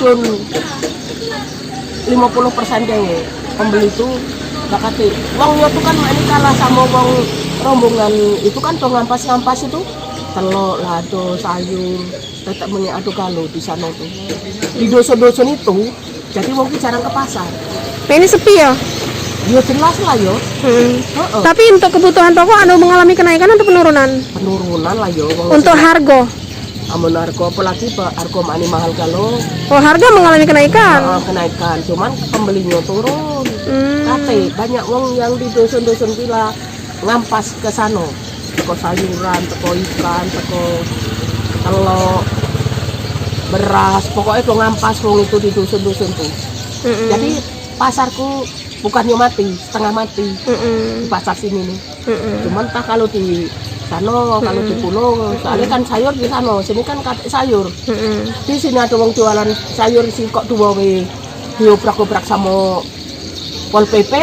dusun 50% dewe pembeli itu gak kate uangnya tuh kan ini kalah sama uang rombongan itu kan tuh ngampas itu telur lado sayur tetap adu kalau di sana tuh di dusun-dusun itu jadi mungkin jarang ke pasar. Nah, ini sepi ya? Ya jelas lah yo. Tapi untuk kebutuhan pokok anu mengalami kenaikan atau penurunan? Penurunan lah yo. Untuk harga? Amun harga apalagi harga mani mahal kalau. Oh, harga mengalami kenaikan? Kenaikan, cuman pembelinya turun. Kate banyak wong yang di dusun-dusun pila ngampas ke sana. Teko sayuran, teko ikan, teko telur, beras, pokoknya tuh ngampas wong itu di dusun-dusun tuh. Jadi pasarku bukannya mati, setengah mati di pasar sini nih. Cuman tak kalau di sana, kalau di pulau, soalnya kan sayur di sana, sini kan kate sayur. Di sini ada wong jualan sayur sih kok dua we diobrak-obrak sama Pol PP.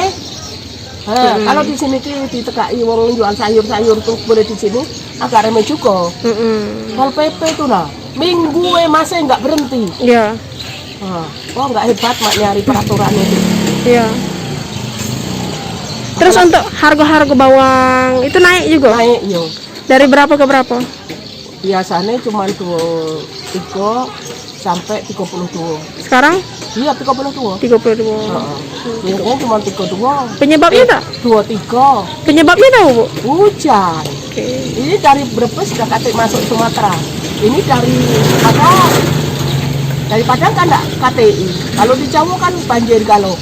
Kalau di sini di TKI wong jual sayur-sayur tuh boleh di sini agak remeh juga. Pol PP tuh nah, minggu masih nggak berhenti. Iya. Oh nggak hebat mak nyari peraturan itu. Iya. Terus untuk harga-harga bawang itu naik juga? Naik yo. Dari berapa ke berapa? Biasanya cuma 23 sampai 32. Sekarang? Iya 32. 32. Biasanya cuma 32. Penyebabnya tak? 23. Penyebabnya tahu, Bu? Hujan. Ini dari Brebes sudah kate masuk Sumatera. Ini dari Padang. Dari Padang kan enggak KTI. Kalau di Jawa kan banjir kalau.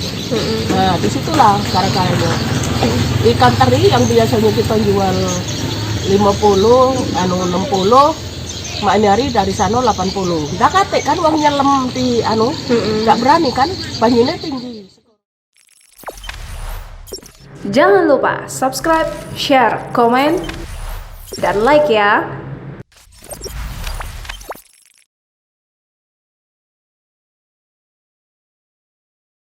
Nah, disitulah gara-garanya. Ikan teri yang biasanya kita jual 50, 60, mak nyari dari sana 80. Enggak kate kan uangnya lem di enggak berani kan, banjirnya tinggi. Jangan lupa subscribe, share, komen, dan like ya.